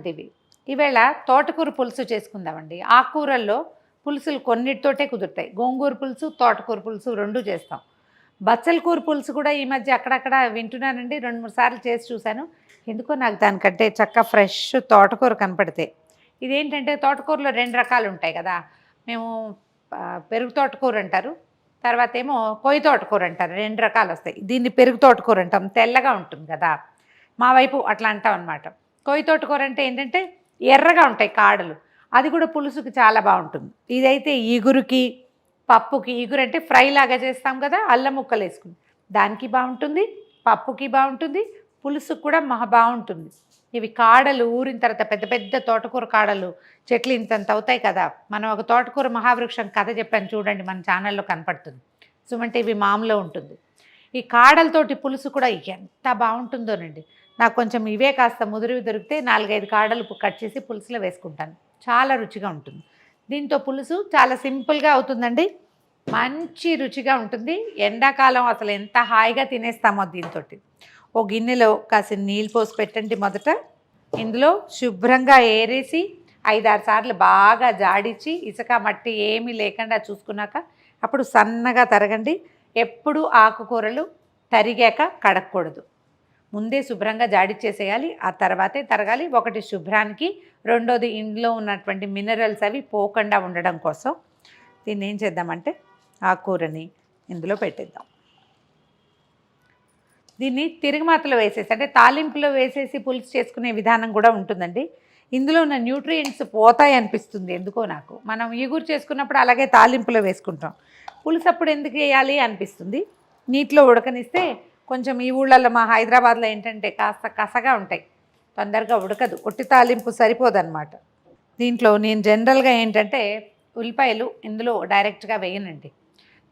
TV. ఈవేళ తోటకూర పులుసు చేసుకుందామండి. ఆకుకూరల్లో పులుసులు కొన్నిటితోటే కుదురుతాయి. గోంగూర పులుసు, తోటకూర పులుసు 2 చేస్తాం. బచ్చల కూర పులుసు కూడా ఈ మధ్య అక్కడక్కడ వింటున్నానండి. 2, 3 సార్లు చేసి చూశాను. ఎందుకో నాకు దానికంటే చక్కగా ఫ్రెష్ తోటకూర కనపడితే. ఇదేంటంటే తోటకూరలో 2 రకాలు ఉంటాయి కదా. మేము పెరుగు తోటకూర అంటారు. తర్వాత ఏమో కొయ్య తోటకూర అంటారు. 2 రకాలు వస్తాయి. దీన్ని పెరుగు తోటకూర అంటాం. తెల్లగా ఉంటుంది కదా. మా వైపు అట్లా అంటాం అనమాట. కొయ్య తోటకూర అంటే ఏంటంటే ఎర్రగా ఉంటాయి కాడలు. అది కూడా పులుసుకి చాలా బాగుంటుంది. ఇదైతే ఇగురుకి, పప్పుకి, ఇగురు అంటే ఫ్రై లాగా చేస్తాం కదా, అల్లం ముక్కలు వేసుకుని దానికి బాగుంటుంది, పప్పుకి బాగుంటుంది, పులుసుకు కూడా మహా బాగుంటుంది. ఇవి కాడలు ఊరిన తర్వాత పెద్ద పెద్ద తోటకూర కాడలు చెట్లు ఇంతంత అవుతాయి కదా. మనం ఒక తోటకూర మహావృక్షం కథ చెప్పాను చూడండి, మన ఛానల్లో కనపడుతుంది. SumanTV మామ్లో ఉంటుంది. ఈ కాడలతోటి పులుసు కూడా ఎంత బాగుంటుందోనండి. నాకు కొంచెం ఇవే కాస్త ముదిరివి దొరికితే 4-5 కాడలు కట్ చేసి పులుసులో వేసుకుంటాను. చాలా రుచిగా ఉంటుంది. దీంతో పులుసు చాలా సింపుల్గా అవుతుందండి. మంచి రుచిగా ఉంటుంది. ఎండాకాలం అసలు ఎంత హాయిగా తినేస్తామో దీంతో. ఓ గిన్నెలో కాసిన నీళ్ళు పోసి పెట్టండి. మొదట ఇందులో శుభ్రంగా ఏరేసి 5-6 సార్లు బాగా జాడించి ఇసుక మట్టి ఏమీ లేకుండా చూసుకున్నాక అప్పుడు సన్నగా తరగండి. ఎప్పుడు ఆకుకూరలు తరిగాక కడగకూడదు. ముందే శుభ్రంగా జాడిచ్చేసేయాలి. ఆ తర్వాతే తరగాలి. ఒకటి శుభ్రానికి, రెండోది ఇందులో ఉన్నటువంటి మినరల్స్ అవి పోకుండా ఉండడం కోసం. దీన్ని ఏం చేద్దామంటే ఆకుకూరని ఇందులో పెట్టేద్దాం. దీన్ని తిరుగుమాతలో వేసేసి అంటే తాలింపులో వేసేసి పులుసు చేసుకునే విధానం కూడా ఉంటుందండి. ఇందులో ఉన్న న్యూట్రియంట్స్ పోతాయి అనిపిస్తుంది ఎందుకో నాకు. మనం ఇగురు చేసుకున్నప్పుడు అలాగే తాలింపులో వేసుకుంటాం. పులుసు అప్పుడు ఎందుకు వేయాలి అనిపిస్తుంది. నీటిలో ఉడకనిస్తే కొంచెం ఈ ఊళ్ళల్లో మా హైదరాబాద్లో ఏంటంటే కాస్త కసగా ఉంటాయి, తొందరగా ఉడకదు. ఒట్టి తాలింపు సరిపోదన్నమాట. దీంట్లో నేను జనరల్గా ఏంటంటే ఉల్లిపాయలు ఇందులో డైరెక్ట్గా వేయనండి.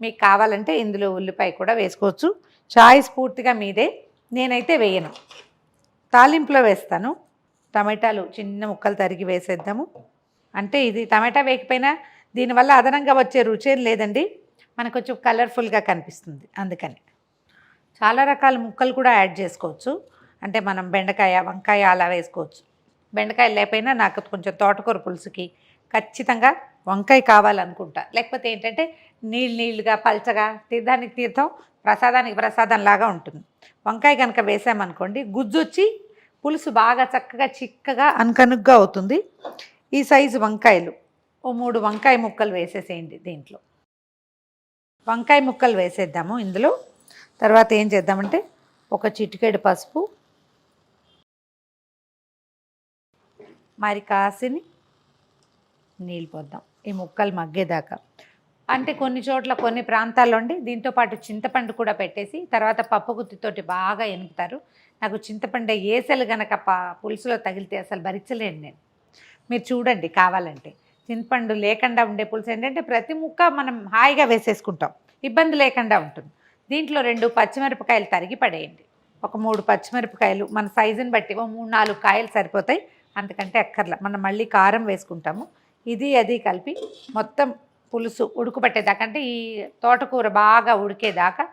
మీకు కావాలంటే ఇందులో ఉల్లిపాయ కూడా వేసుకోవచ్చు. చాయిస్ పూర్తిగా మీదే. నేనైతే వేయను, తాలింపులో వేస్తాను. టమాటాలు చిన్న ముక్కలు తరిగి వేసేద్దాము. అంటే ఇది టమాటా వేయకపోయినా దీనివల్ల అదనంగా వచ్చే రుచేం లేదండి, మనకు కొంచెం కలర్ఫుల్గా కనిపిస్తుంది. అందుకని చాలా రకాల ముక్కలు కూడా యాడ్ చేసుకోవచ్చు. అంటే మనం బెండకాయ, వంకాయ అలా వేసుకోవచ్చు. బెండకాయ లేకపోయినా నాకు కొంచెం తోటకూర పులుసుకి ఖచ్చితంగా వంకాయ కావాలనుకుంటా. లేకపోతే ఏంటంటే నీళ్ళుగా పల్చగా, తీర్థానికి తీర్థం, ప్రసాదానికి ప్రసాదం లాగా ఉంటుంది. వంకాయ కనుక వేసామనుకోండి గుజ్జు వచ్చి పులుసు బాగా చక్కగా చిక్కగా అనుకనుగ్గా అవుతుంది. ఈ సైజు వంకాయలు ఓ 3 వంకాయ ముక్కలు వేసేసేయండి. దీంట్లో వంకాయ ముక్కలు వేసేద్దాము. ఇందులో తర్వాత ఏం చేద్దామంటే ఒక చిటికెడు పసుపు, మరి కాసిని నీళ్ళు పోద్దాం ఈ ముక్కలు మగ్గేదాకా. అంటే కొన్ని చోట్ల కొన్ని ప్రాంతాల్లో ఉండి దీంతోపాటు చింతపండు కూడా పెట్టేసి తర్వాత పప్పు గుత్తితోటి బాగా ఎనుపుతారు. నాకు చింతపండు ఏసలు గనక పులుసులో తగిలితే అసలు భరించలేను నేను. మీరు చూడండి కావాలంటే. చింతపండు లేకుండా ఉండే పులుసు ఏంటంటే ప్రతి ముక్క మనం హాయిగా వేసేసుకుంటాం, ఇబ్బంది లేకుండా ఉంటుంది. దీంట్లో 2 పచ్చిమిరపకాయలు తరిగి పడేయండి. ఒక 3 పచ్చిమిరపకాయలు మన సైజుని బట్టి ఓ 3-4 కాయలు సరిపోతాయి, అంతకంటే అక్కర్లా. మనం మళ్ళీ కారం వేసుకుంటాము. ఇది అది కలిపి మొత్తం పులుసు ఉడుకుపట్టేదాకా, అంటే ఈ తోటకూర బాగా ఉడికేదాకా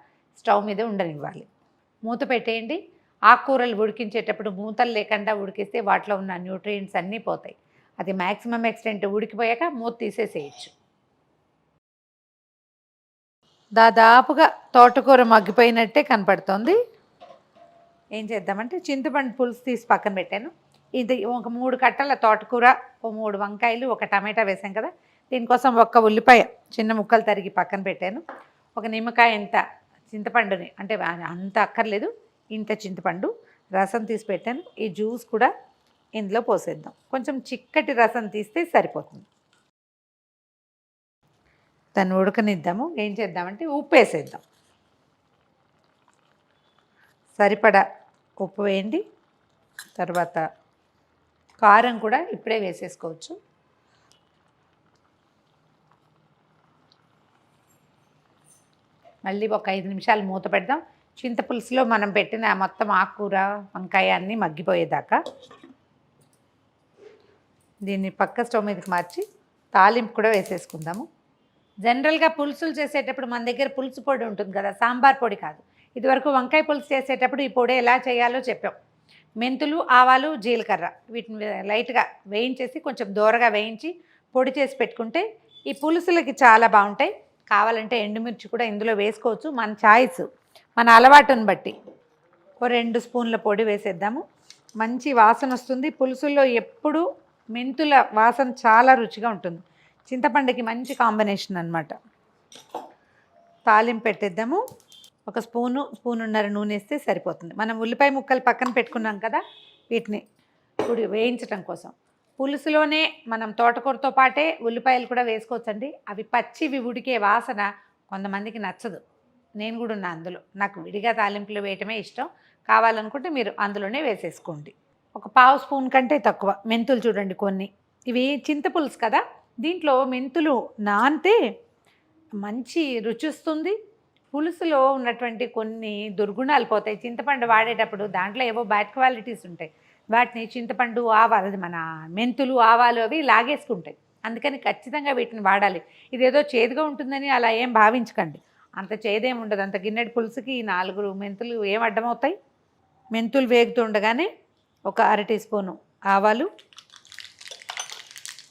స్టవ్ మీద ఉండనివ్వాలి. మూత పెట్టేయండి. ఆకుకూరలు ఉడికించేటప్పుడు మూతలు లేకుండా ఉడికిస్తే వాటిలో ఉన్న న్యూట్రియంట్స్ అన్నీ పోతాయి. అది మ్యాక్సిమం ఎక్స్టెంట్ ఉడికిపోయాక మూత తీసేసేయచ్చు. దాదాపుగా తోటకూర మగ్గిపోయినట్టే కనపడుతోంది. ఏం చేద్దామంటే చింతపండు పులుసు తీసి పక్కన పెట్టాను. ఇది ఒక 3 కట్టల తోటకూర, ఓ 3 వంకాయలు, ఒక టమాటా వేసాం కదా. దీనికోసం ఒక్క ఉల్లిపాయ చిన్న ముక్కలు తరిగి పక్కన పెట్టాను. ఒక నిమ్మకాయ ఇంత చింతపండుని, అంటే అంత అక్కర్లేదు, ఇంత చింతపండు రసం తీసి పెట్టాను. ఈ జ్యూస్ కూడా ఇందులో పోసేద్దాం. కొంచెం చిక్కటి రసం తీస్తే సరిపోతుంది. దాన్ని ఉడకనిద్దాము. ఏం చేద్దామంటే ఉప్పు వేసేద్దాం. సరిపడా ఉప్పు వేయండి. తర్వాత కారం కూడా ఇప్పుడే వేసేసుకోవచ్చు. మళ్ళీ ఒక 5 నిమిషాలు మూత పెడదాం. చింతపులుసులో మనం పెట్టిన మొత్తం ఆకుకూర, వంకాయ అన్నీ మగ్గిపోయేదాకా. దీన్ని పక్క స్టవ్ మీదకి మార్చి తాలింపు కూడా వేసేసుకుందాము. జనరల్గా పులుసులు చేసేటప్పుడు మన దగ్గర పులుసు పొడి ఉంటుంది కదా, సాంబార్ పొడి కాదు. ఇదివరకు వంకాయ పులుసు చేసేటప్పుడు ఈ పొడి ఎలా చేయాలో చెప్పాం. మెంతులు, ఆవాలు, జీలకర్ర వీటిని లైట్గా వేయించేసి కొంచెం దూరగా వేయించి పొడి చేసి పెట్టుకుంటే ఈ పులుసులకి చాలా బాగుంటాయి. కావాలంటే ఎండుమిర్చి కూడా ఇందులో వేసుకోవచ్చు, మన చాయిస్, మన అలవాటుని బట్టి. ఓ 2 స్పూన్ల పొడి వేసేద్దాము. మంచి వాసన వస్తుంది. పులుసుల్లో ఎప్పుడు మెంతుల వాసన చాలా రుచిగా ఉంటుంది. చింతపండుకి కాంబినేషన్ అన్నమాట. తాలింపు పెట్టేద్దాము. ఒక స్పూనున్నర నూనె వేస్తే సరిపోతుంది. మనం ఉల్లిపాయ ముక్కలు పక్కన పెట్టుకున్నాం కదా, వీటిని వేయించడం కోసం పులుసులోనే మనం తోటకూరతో పాటే ఉల్లిపాయలు కూడా వేసుకోవచ్చండి. అవి పచ్చివి ఉడికే వాసన కొంతమందికి నచ్చదు. నేను కూడా ఉన్నా అందులో. నాకు విడిగా తాలింపులు వేయటమే ఇష్టం. కావాలనుకుంటే మీరు అందులోనే వేసేసుకోండి. ఒక 1/2 స్పూన్ కంటే తక్కువ మెంతులు చూడండి కొన్ని. ఇవి చింతపులుసు కదా, దీంట్లో మెంతులు నానితే మంచి రుచి వస్తుంది. పులుసులో ఉన్నటువంటి కొన్ని దుర్గుణాలు పోతాయి. చింతపండు వాడేటప్పుడు దాంట్లో ఏవో బ్యాడ్ క్వాలిటీస్ ఉంటాయి. వాటిని చింతపండు, ఆవాలు, మన మెంతులు, ఆవాలు అవి లాగేసుకుంటాయి. అందుకని ఖచ్చితంగా వీటిని వాడాలి. ఇదేదో చేదుగా ఉంటుందని అలా ఏం భావించకండి. అంత చేదేమి ఉండదు. అంత గిన్నెడి పులుసుకి 4 మెంతులు ఏం అడ్డమవుతాయి. మెంతులు వేగుతుండగానే ఒక 1/2 టీ స్పూను ఆవాలు,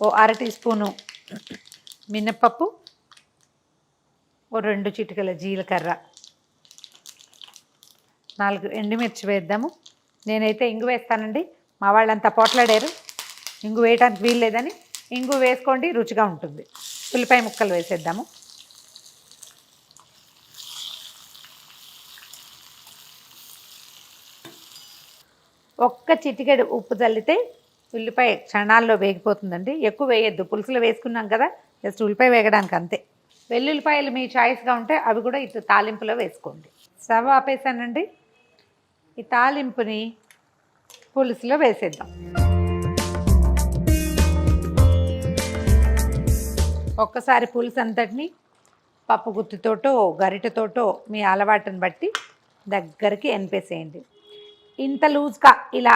ఓ 1/2 టీ స్పూను మినప్పప్పు, ఓ 2 చిటికల జీలకర్ర, 4 ఎండుమిర్చి వేద్దాము. నేనైతే ఇంగు వేస్తానండి. మా వాళ్ళంతా పోట్లాడారు ఇంగు వేయడానికి వీల్లేదని. ఇంగు వేసుకోండి, రుచిగా ఉంటుంది. ఉల్లిపాయ ముక్కలు వేసేద్దాము. ఒక్క చిటికెడు ఉప్పు చల్లితే ఉల్లిపాయ క్షణాల్లో వేగిపోతుందండి. ఎక్కువ వేయద్దు, పులుసులో వేసుకున్నాం కదా, జస్ట్ ఉల్లిపాయ వేగడానికి అంతే. వెల్లుల్లిపాయలు మీ చాయిస్గా ఉంటే అవి కూడా ఇటు తాలింపులో వేసుకోండి. స్టవ్ ఆపేసానండి. ఈ తాలింపుని పులుసులో వేసేద్దాం. ఒక్కసారి పులుసు అంతటిని పప్పు గుత్తితోటో గరిటెతోటో మీ అలవాటుని బట్టి దగ్గరికి ఎనిపేసేయండి. ఇంత లూజ్గా ఇలా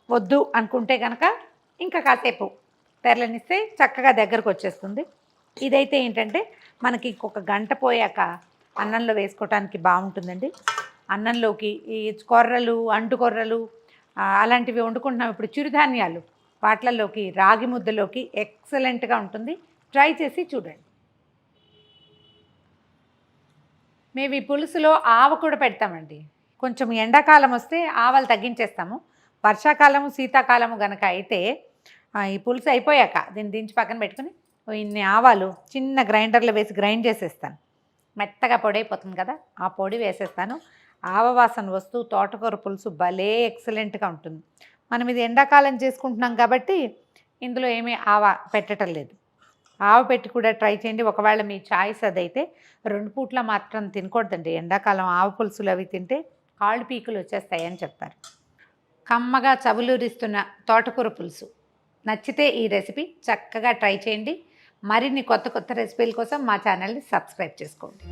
వద్దు అనుకుంటే కనుక ఇంకా కాసేపు తెరలనిస్తే చక్కగా దగ్గరకు వచ్చేస్తుంది. ఇదైతే ఏంటంటే మనకి ఇంకొక గంట పోయాక అన్నంలో వేసుకోవటానికి బాగుంటుందండి. అన్నంలోకి ఈ కొర్రలు, అంటు కొర్రలు అలాంటివి వండుకుంటున్నాం ఇప్పుడు, చిరుధాన్యాలు, వాటిల్లోకి, రాగి ముద్దలోకి ఎక్సలెంట్గా ఉంటుంది. ట్రై చేసి చూడండి. మేము ఈ పులుసులో ఆవ కూడా పెడతామండి. కొంచెం ఎండాకాలం వస్తే ఆవాలు తగ్గించేస్తాము. వర్షాకాలము, శీతాకాలము కనుక అయితే ఈ పులుసు అయిపోయాక దీన్ని దించి పక్కన పెట్టుకుని ఇన్ని ఆవాలు చిన్న గ్రైండర్లో వేసి గ్రైండ్ చేసేస్తాను. మెత్తగా పొడి అయిపోతుంది కదా, ఆ పొడి వేసేస్తాను. ఆవ వాసన వస్తూ తోటకూర పులుసు భలే ఎక్సలెంట్గా ఉంటుంది. మనం ఇది ఎండాకాలం చేసుకుంటున్నాం కాబట్టి ఇందులో ఏమీ ఆవ పెట్టడం లేదు. ఆవ పెట్టి కూడా ట్రై చేయండి. ఒకవేళ మీ చాయిస్ అదైతే 2 పూట్ల మాత్రం తినకూడదండి. ఎండాకాలం ఆవ పులుసులు అవి తింటే కాళ్ళు పీకులు వచ్చేస్తాయని చెప్తారు. కమ్మగా చవులూరిస్తున్న తోటకూర పులుసు నచ్చితే ఈ రెసిపీ చక్కగా ట్రై చేయండి. మరిన్ని కొత్త రెసిపీల కోసం మా ఛానల్ని సబ్స్క్రైబ్ చేసుకోండి.